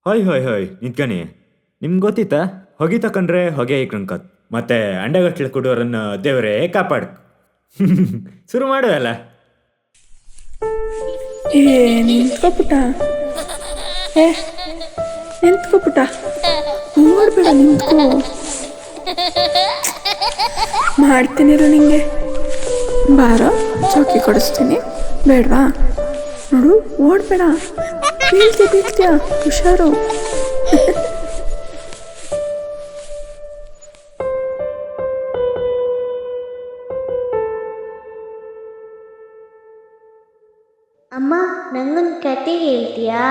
ಹೊಯ್ ಹೊಯ್ ಹೊಯ್ ನಿಂತ್ಕಣಿ. ನಿಮ್ಗೆ ಗೊತ್ತಿತ್ತಾ ಹೊಗೆ ತಕೊಂಡ್ರೆ ಹೊಗೆ ಇಕ್ಕಂಕತ್ ಮತ್ತೆ ಅಂಡಗಟ್ಲೆ ಕೊಡೋರನ್ನ ದೇವರೇ ಕಾಪಾಡು. ಶುರು ಮಾಡುವಲ್ಲ. ಏ ನಿಂತ್ಕೊಪುಟ, ಏ ನಿಂತ್ಕೊಪುಟ, ಓಡ್ಬೇಡ ನಿಂತ್ಕೋ. ಮಾಡ್ತೀನಿರು ನಿಂಗೆ. ಬಾರೋ ಚೌಕಿ ಕೊಡಿಸ್ತೀನಿ, ಬೇಡವಾ? ನೋಡು ಓಡ್ಬೇಡ, ಬೀಳ್ತೀಯ ಹುಷಾರು. ಅಮ್ಮ, ನಂಗೊಂದು ಕತೆ ಹೇಳ್ತೀಯಾ?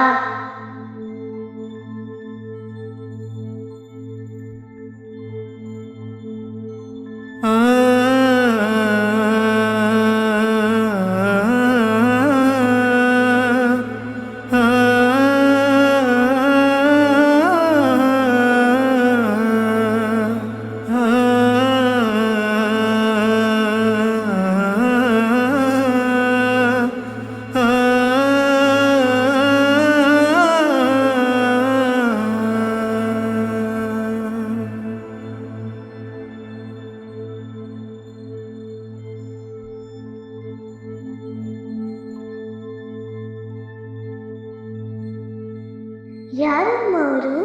ಯಾರಮ್ಮ ಅವರು?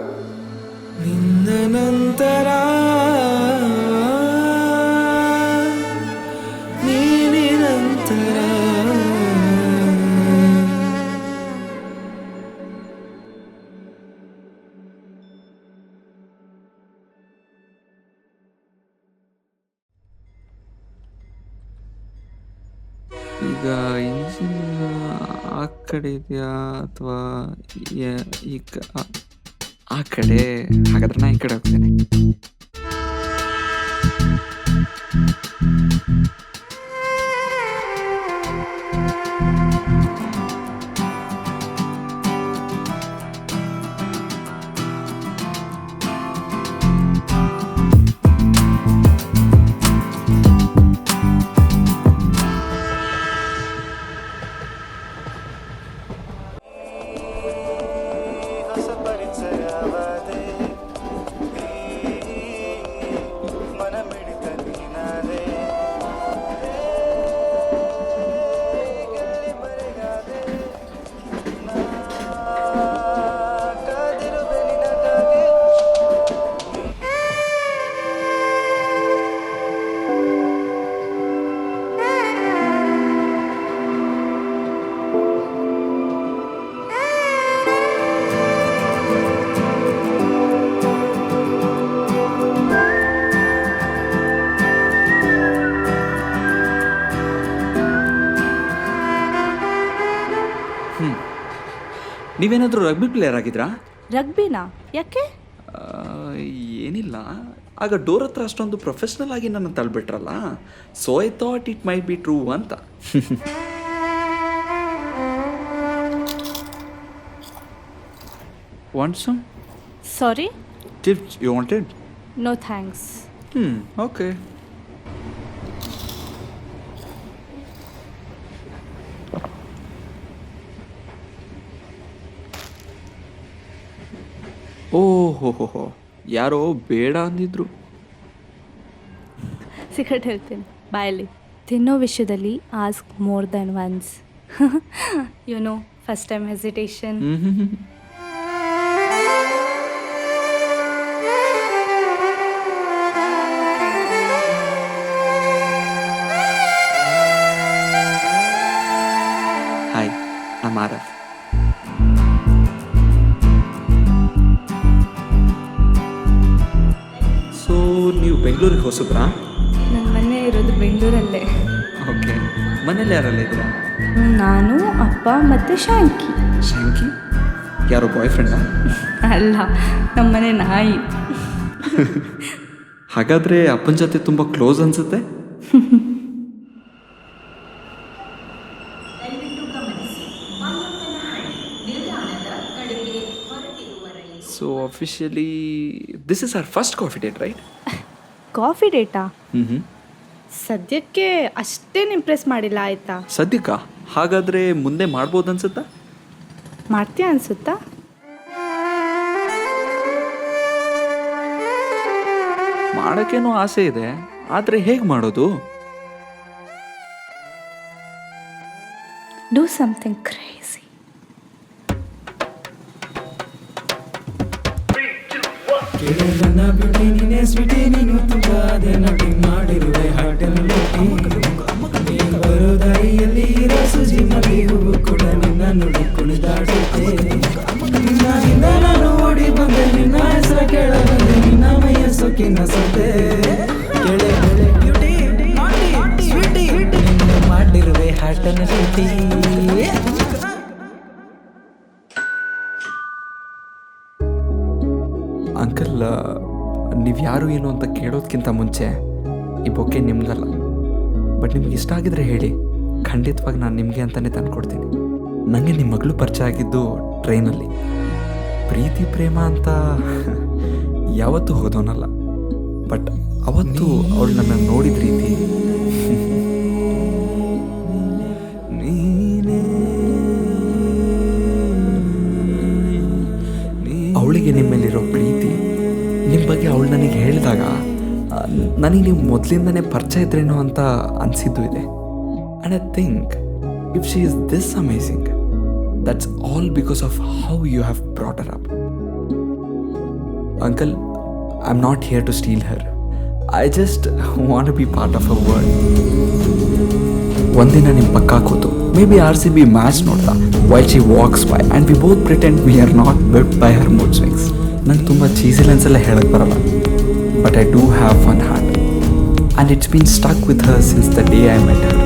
ನಿನ್ನ ನಂತರ ನೀನಿರಂತರ. ಈಗ ಇಂಜಿನ್ ಆ ಕಡೆ ಇದೆಯಾ ಅಥವಾ ಈ ಆ ಕಡೆ? ಹಾಗಾದ್ರೆ ನಾ ಈ ಕಡೆ ಹೋಗ್ತೇನೆ. ನೀವೇನಾದರೂ ರಗ್ಬಿ ಪ್ಲೇಯರ್ ಆಗಿದ್ರಾ? ರಗ್ಬಿನಾ? ಯಾಕೆ? ಏನಿಲ್ಲ, ಆಗ ಡೋರ್ ಹತ್ರ ಅಷ್ಟೊಂದು ಪ್ರೊಫೆಷ್ನಲ್ ಆಗಿ ನನ್ನ ತಳ್ಬಿಟ್ರಲ್ಲ, so I thought it might be true ಅಂತ. Want some? Sorry, tips you wanted? No thanks. Okay. ಓಹೋ, ಯಾರೋ ಬೇಡ ಅಂದಿದ್ರು. ಸೀಕ್ರೆಟ್ ಹೇಳ್ತೀನಿ, ಬಾಯಲ್ಲಿ. ತಿನ್ನೋ ವಿಷಯದಲ್ಲಿ ask more than once. You know, first time hesitation. Hi, I'm Araf. So ನೀವು ಬೆಂಗಳೂರಿಗೆ ಹೊಸಬ್ರಾ? ನನ್ನ ಮನೆ ಇರೋದು ಬೆಂಗಳೂರಲ್ಲೇ. ಓಕೆ. ಮನೇಲಿ ಯಾರೆಲ್ಲ ಇದ್ದೀರಾ? ನಾನು, ಅಪ್ಪ ಮತ್ತು ಶಾಂಕಿ. ಶಾಂಕಿ ಯಾರೋ ಬಾಯ್ ಫ್ರೆಂಡಾ? ಅಲ್ಲ, ನಮ್ಮನೆ ನಾಯಿ. ಹಾಗಾದರೆ ಅಪ್ಪನ ಜೊತೆ ತುಂಬ ಕ್ಲೋಸ್ ಅನಿಸುತ್ತೆ. So officially this is our first coffee date, right? Coffee data? ಹ್ಞೂ. ಸದ್ಯಕ್ಕೆ ಅಷ್ಟೇನು ಇಂಪ್ರೆಸ್ ಮಾಡಿಲ್ಲ, ಆಯಿತಾ? ಸದ್ಯಕ್ಕ? ಹಾಗಾದರೆ ಮುಂದೆ ಮಾಡ್ಬೋದು ಅನ್ಸುತ್ತಾ? ಮಾಡ್ತೀಯ ಅನ್ಸುತ್ತಾ? ಮಾಡೋಕ್ಕೇನೋ ಆಸೆ ಇದೆ, ಆದರೆ ಹೇಗೆ ಮಾಡೋದು? Do something crazy. ಮಾಡಿರುವೆ ಹಾಟನ ಶುಟಿ. ಅಂಕಲ್, ನೀವು ಯಾರು ಏನು ಅಂತ ಕೇಳೋದಕ್ಕಿಂತ ಮುಂಚೆ ಈ ಬೊಕ್ಕೆ ನಿಮ್ಗಲ್ಲ. ಬಟ್ ನಿಮ್ಗೆ ಇಷ್ಟ ಆಗಿದ್ರೆ ಹೇಳಿ, ಖಂಡಿತವಾಗಿ ನಾನು ನಿಮಗೆ ಅಂತಲೇ ತಂದುಕೊಡ್ತೀನಿ. ನನಗೆ ನಿಮ್ಮ ಮಗಳು ಪರಿಚಯ ಆಗಿದ್ದು ಟ್ರೈನಲ್ಲಿ. ಪ್ರೀತಿ ಪ್ರೇಮ ಅಂತ ಯಾವತ್ತೂ ಹೋದವನಲ್ಲ, ಬಟ್ ಅವತ್ತು ಅವಳು ನನ್ನ ನೋಡಿದ ರೀತಿ, ಅವಳಿಗೆ ನಿಮ್ಮ ಮೇಲಿರೋ ಪ್ರೀತಿ, ನಿಮ್ಮ ಬಗ್ಗೆ ಅವಳು ನನಗೆ ಹೇಳಿದಾಗ ನನಗೆ ನೀವು ಮೊದಲಿಂದನೇ ಪರಿಚಯ ಇದ್ರೇನೋ ಅಂತ ಅನಿಸಿದ್ದು ಇದೆ. And I think if she is this amazing, that's all because of how you have brought her up. Uncle, I am not here to steal her. I just want to be part of a world. ಒಂದಿನ ನಿಮ್ಮ ಪಕ್ಕ ಕೂತು may be RCB match ನೋಡ್ತಾ while she walks by and we both pretend we are not bit by her mood swings. ನಂಗೆ ತುಂಬ cheesy lines ಎಲ್ಲ ಹೇಳಕ್ಕೆ ಬರಲ್ಲ, but I do have one heart and it's been stuck with her since the day I met her.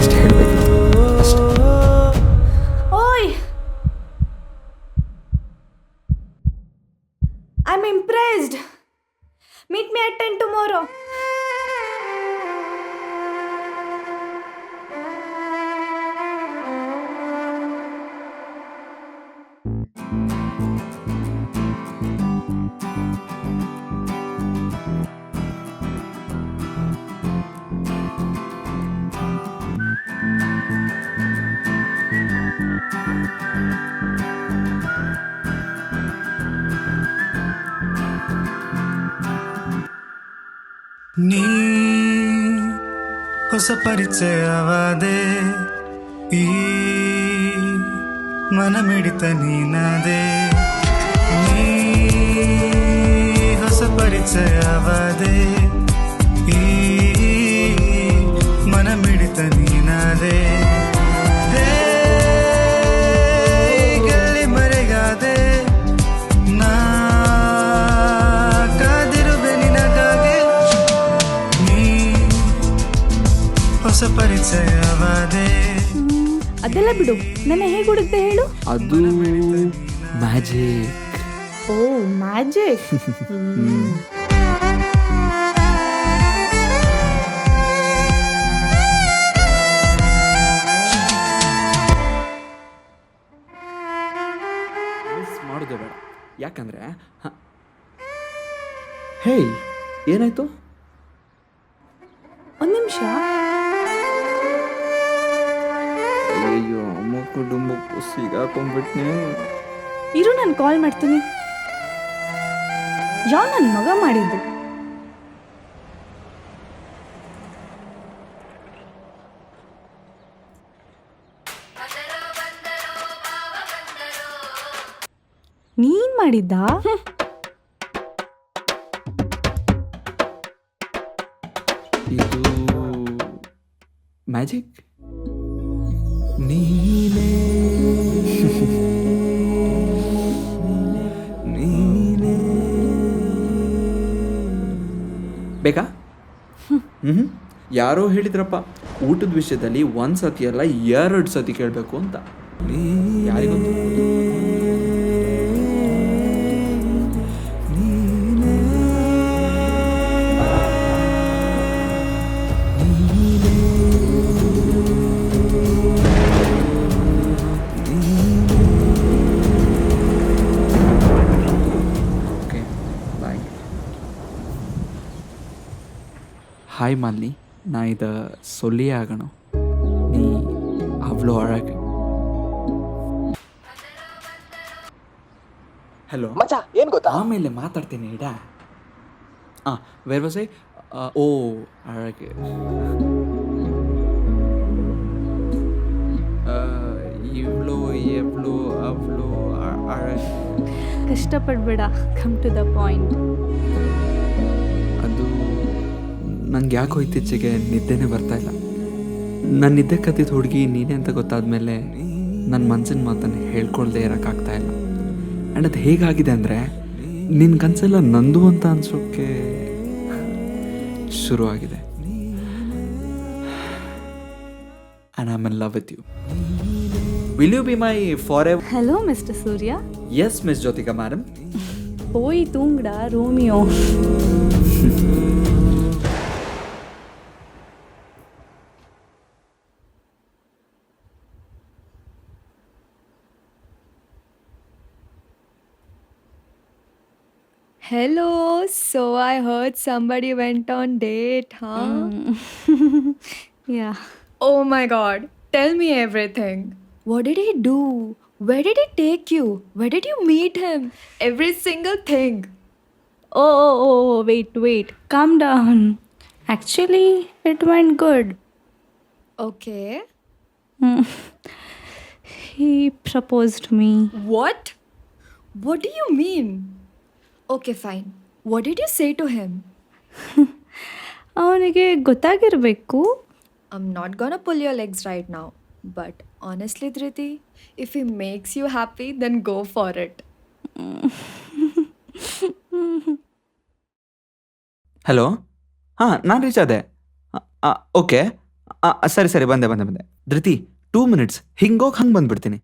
ಇಷ್ಟು ಹೇಳಬೇಕಿತ್ತು ಅಷ್ಟೇ. ಓಯ್, I am impressed. Meet me at 10 tomorrow. ನೀ ಹೊಸ ಪರಿಚಯವಾದೆ, ಈ ಮನ ಮಿಡಿತ ನೀನಾದೆ. ನೀ ಹೊಸ ಪರಿಚಯವಾದೆ, ಈ ಮನ ಮಿಡಿತ ನೀನಾದೆ. ಗೆಲ್ಲಿ ಮರೆಗಾದೆ ನಾ, ಕಾದಿರುವೆ ನಿನಗಾಗೆ. ನೀ ಹೊಸ ಪರಿಚಯವಾದೆ. ಅದೆಲ್ಲ ಬಿಡು, ನನ್ನ ಹೇಗೆ ಹುಡುಕ್ದೆ ಹೇಳು. ಅದು ಮ್ಯಾಜಿಕ್. ಓ, ಮ್ಯಾಜಿಕ್. ಮಿಸ್ ಮಾಡೋದೇ ಬೇಡ, ಯಾಕಂದರೆ ಹೇಯ್, ಏನಾಯ್ತು? ಒಂದು ನಿಮಿಷ. ಅಯ್ಯೋ, ಮುಕ್ಕು ಡುಮ್ಮುಕ್ಕು ಸಿಗಾಕೊಂಡ್ಬಿಟ್ನೆ. ಇರು, ನಾನು ಕಾಲ್ ಮಾಡ್ತೀನಿ. ಯಾವ ನನ್ನ ಮಗ ಮಾಡಿದ್ದು? ನೀನ್ ಮಾಡಿದ್ದ? ಇದು ಮ್ಯಾಜಿಕ್. ನೀನೇ ನೀನೇ ಬೇಕಾ? ಯಾರೋ ಹೇಳಿದ್ರಪ್ಪ, ಊಟದ ವಿಷಯದಲ್ಲಿ ಒಂದು ಸತಿ ಅಲ್ಲ 2 ಸತಿ ಕೇಳಬೇಕು ಅಂತ. ಯಾರಿಗೊತ್ತು? ஓகே, பாய். ஹாய் மாலினி, நான் இதை சொல்லியே ஆகணும். நீ அவ்வளோ அழகு. ಹಲೋ ಮಚ್ಚ, ಏನ್ ಗೊತ್ತಾ? ಆಮೇಲೆ ಮಾತಾಡ್ತೀನಿ ಇಡ. Where was I? ಓ ಹಾಗೆ ಇವಳು ಎವಳು ಅವಳು ಕಷ್ಟಪಡ್ಬೇಡ, ಕಮ್ ಟು ದ ಪಾಯಿಂಟ್. ಅದು ನಂಗೆ ಯಾಕೋ ಇತ್ತೀಚೆಗೆ ನಿದ್ದೆನೇ ಬರ್ತಾಯಿಲ್ಲ. ನಾನು ನಿದ್ದೆ ಕತ್ತಿದ ಹುಡುಗಿ ನೀನೇ ಅಂತ ಗೊತ್ತಾದ್ಮೇಲೆ ನನ್ನ ಮನಸ್ಸಿನ ಮಾತನ್ನು ಹೇಳ್ಕೊಳ್ದೇ ಇರೋಕ್ಕಾಗ್ತಾಯಿಲ್ಲ. ಆ್ಯಂಡ್ ಅದು ಹೇಗಾಗಿದೆ ಅಂದರೆ ನಿನ್ನ ಕನಸೆಲ್ಲ ನಂದು ಅಂತ ಅನ್ಸೋಕ್ಕೆ ಶುರುವಾಗಿದೆ. And I am in love with you. Will you be my forever? Hello mister Surya. Yes miss Jyothika madam. போய் தூங்குடா Romeo. Hello, so I heard somebody went on date, huh? Yeah. Oh my god, tell me everything. What did he do? Where did he take you? Where did you meet him? Every single thing. Oh, wait. Calm down. Actually, it went good. Okay. He proposed me. What? What do you mean? Okay, fine. What did you say to him? ಅವನಿಗೆ ಗೊತ್ತಾಗಿರಬೇಕು. I'm not gonna pull your legs right now. But honestly, Dhriti, if he makes you happy, then go for it. Hello, ಹಾಂ ನಾನು reach ಆದೆ. Okay, ಸರಿ ಬಂದೆ. Dhriti 2 minutes ಹಿಂಗೋಗಿ ಹಂಗೆ ಬಂದುಬಿಡ್ತೀನಿ.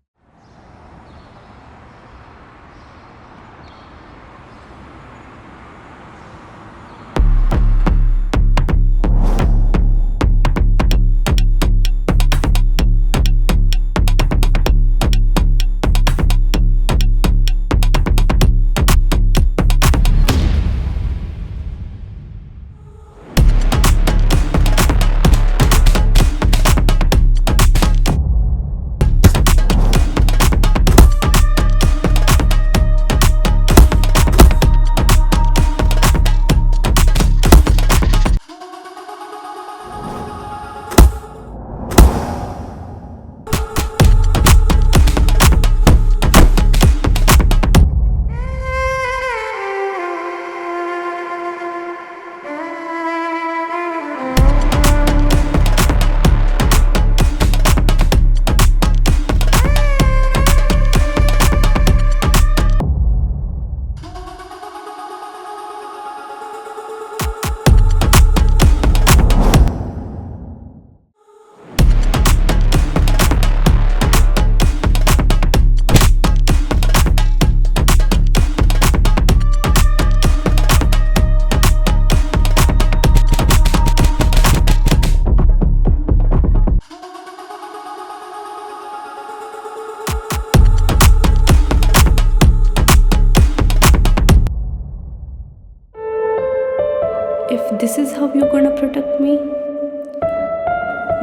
If this is how you're gonna protect me,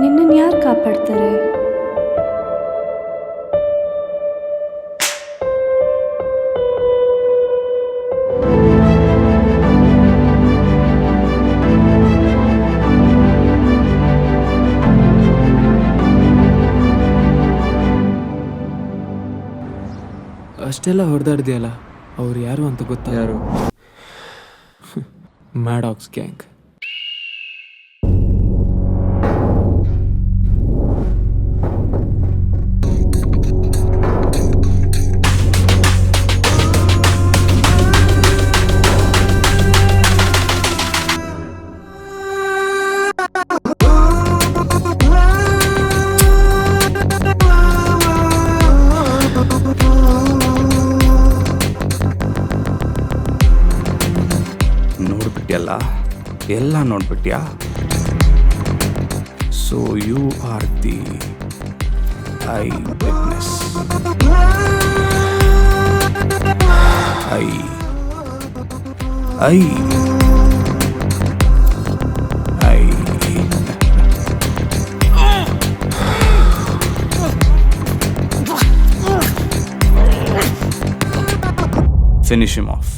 ನಿನ್ನನ್ನು ಯಾರು ಕಾಪಾಡ್ತಾರೆ? ಅಷ್ಟೆಲ್ಲ ಹೊಡೆದಾಡ್ದಿಯಲ್ಲ, ಅವ್ರು ಯಾರು ಅಂತ ಗೊತ್ತಾ? ಯಾರು? Maddox gang. ಎಲ್ಲ ನೋಡ್ಬಿಟ್ಯಾ? So you are the eyewitness. I finish him off.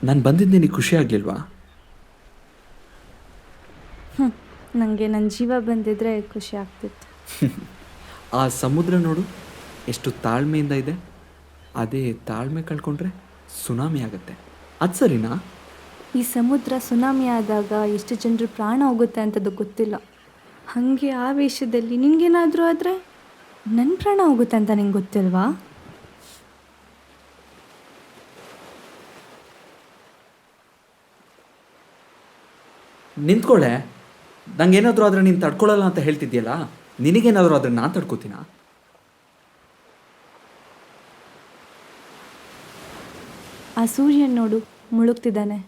ನಾನು ಬಂದಿದ್ದು ನಿನಗೆ ಖುಷಿ ಆಗಲಿಲ್ವಾ? ನನಗೆ ನನ್ನ ಜೀವ ಬಂದಿದ್ರೆ ಖುಷಿ ಆಗ್ತಿತ್ತು. ಆ ಸಮುದ್ರ ನೋಡು ಎಷ್ಟು ತಾಳ್ಮೆಯಿಂದ ಇದೆ. ಅದೇ ತಾಳ್ಮೆ ಕಳ್ಕೊಂಡ್ರೆ ಸುನಾಮಿ ಆಗುತ್ತೆ. ಅದು ಸರಿನಾ? ಈ ಸಮುದ್ರ ಸುನಾಮಿ ಆದಾಗ ಎಷ್ಟು ಜನರು ಪ್ರಾಣ ಹೋಗುತ್ತೆ ಅಂತದ್ದು ಗೊತ್ತಿಲ್ಲ. ಹಾಗೆ ಆ ವಿಷಯದಲ್ಲಿ ನಿನಗೇನಾದರೂ ಆದರೆ ನನ್ನ ಪ್ರಾಣ ಹೋಗುತ್ತೆ ಅಂತ ನಿಂಗೆ ಗೊತ್ತಿಲ್ವಾ? ನಿಂತ್ಕೊಳ್ಳೆ. ನಂಗೇನಾದರೂ ಆದರೆ ನೀನು ತಡ್ಕೊಳ್ಳಲ್ಲ ಅಂತ ಹೇಳ್ತಿದ್ಯಲ್ಲ, ನಿನಗೇನಾದರೂ ಆದರೆ ನಾನು ತಡ್ಕೋತೀನ? ಆ ಸೂರ್ಯನ ನೋಡು ಮುಳುಗ್ತಿದ್ದಾನೆ.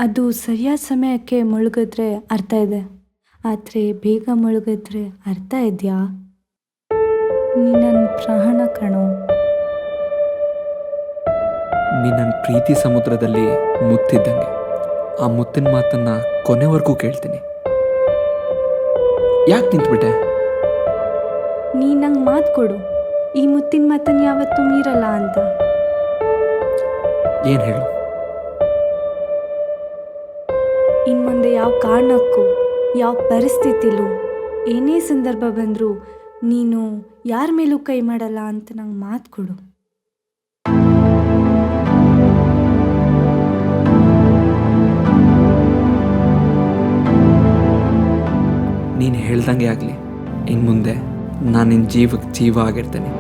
ಅದು ಸರಿಯಾದ ಸಮಯಕ್ಕೆ ಮುಳುಗಿದ್ರೆ ಅರ್ಥ ಇದೆ, ಆದರೆ ಬೇಗ ಮುಳುಗಿದ್ರೆ ಅರ್ಥ ಇದೆಯಾ? ನೀ ನನ್ನ ಪ್ರಾಣ ಕಣೋ. ನೀ ನನ್ನ ಪ್ರೀತಿ ಸಮುದ್ರದಲ್ಲಿ ಮುತ್ತಿದ್ದಂಗೆ. ಆ ಮುತ್ತಿನ ಮಾತನ್ನು ಕೊನೆವರೆಗೂ ಕೇಳ್ತೀನಿ. ಯಾಕೆ ನಿಂತ್ಬಿಟ್ಟೆ? ನೀ ನಂಗೆ ಮಾತು ಕೊಡು, ಈ ಮುತ್ತಿನ ಮಾತನ್ನು ಯಾವತ್ತೂ ಮೀರಲ್ಲ ಅಂತ. ಏನು ಹೇಳು? ಇನ್ನು ಮುಂದೆ ಯಾವ ಕಾರಣಕ್ಕೂ ಯಾವ ಪರಿಸ್ಥಿತಿಲೂ ಏನೇ ಸಂದರ್ಭ ಬಂದರೂ ನೀನು ಯಾರ ಮೇಲೂ ಕೈ ಮಾಡಲ್ಲ ಅಂತ ನಂಗೆ ಮಾತು ಕೊಡು. ನೀನು ಹೇಳ್ದಂಗೆ ಆಗಲಿ. ಇನ್ನು ಮುಂದೆ ನಾನು ನಿನ್ನ ಜೀವಕ್ಕೆ ಜೀವ ಆಗಿರ್ತೇನೆ.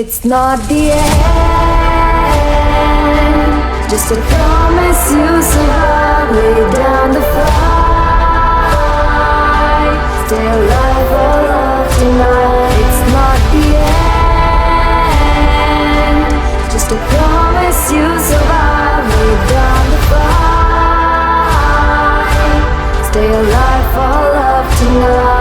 It's not the end, just a promise you survive. Lay down the fight, stay alive for love tonight. It's not the end, just a promise you survive. Lay down the fight, stay alive for love tonight.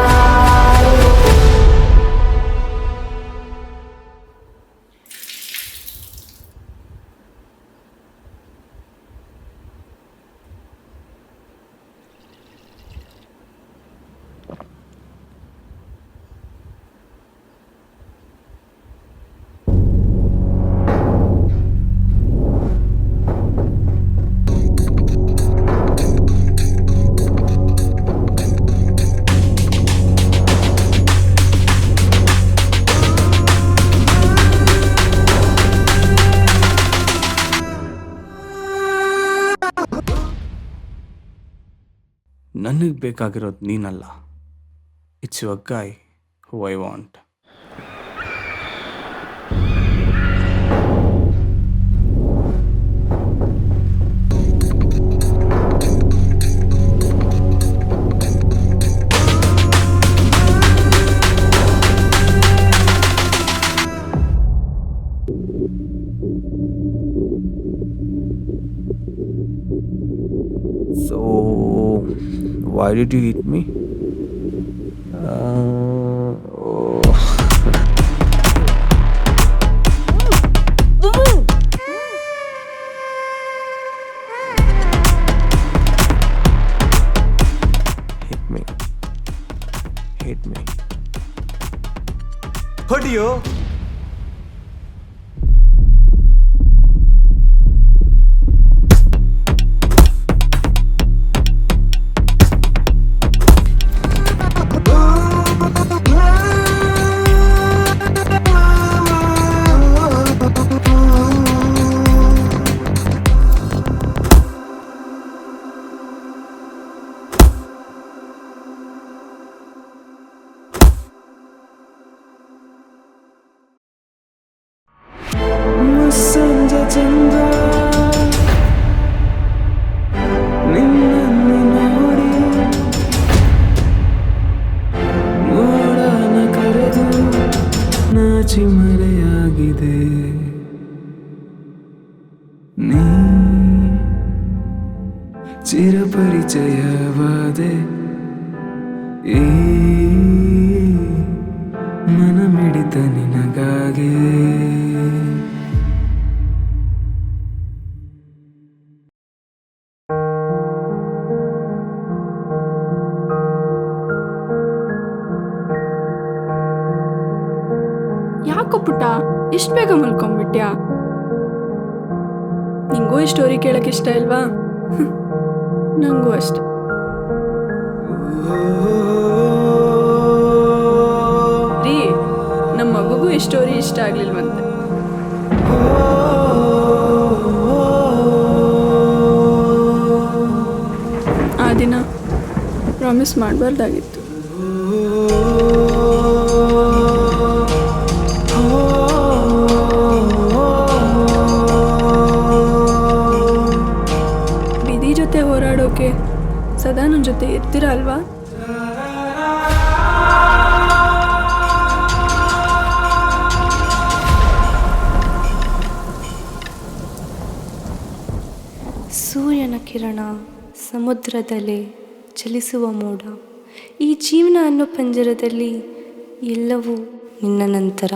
ನನಗೆ ಬೇಕಾಗಿರೋದು ನೀನಲ್ಲ. It's your guy who I want. So, why did you hit me? Hit me. ಹೊಡಿಯೋ. ಸಂಜೆ ಚಂದ ನಿನ್ನನ್ನು ನೋಡಿ ಮೋಡನ ಕರೆದು ನಾಚಿ ಮರೆಯಾಗಿದೆ. ನೀ ಚಿರಪರಿಚಯವಾದೆ ಈ ಮನ ಮಿಡಿತ ಪುಟ್ಟ ಇಷ್ಟು ಬೇಗ ಮಲ್ಕೊಂಡ್ಬಿಟ್ಯಾ? ನಿಂಗೂ ಈ ಸ್ಟೋರಿ ಕೇಳಕ್ಕೆ ಇಷ್ಟ ಇಲ್ವಾ? ನಂಗೂ ಅಷ್ಟೆ. ರೀ, ನಮ್ಮ ಮಗುಗೂ ಈ ಸ್ಟೋರಿ ಇಷ್ಟ ಆಗ್ಲಿಲ್ವಂತೆ. ಆ ದಿನ ಪ್ರಾಮಿಸ್ ಮಾಡಬಾರ್ದಾಗಿತ್ತು. ಬಿದಿ ಜೊತೆ ಹೋರಾಡೋಕೆ ಸದಾ ನನ್ನ ಜೊತೆ ಇರ್ತೀರ ಅಲ್ವಾ? ಸೂರ್ಯನ ಕಿರಣ, ಸಮುದ್ರದಲೆ, ಚಲಿಸುವ ಮೋಡ, ಈ ಜೀವನ ಅನ್ನೋ ಪಂಜರದಲ್ಲಿ ಎಲ್ಲವೂ ನಿನ್ನ ನಂತರ.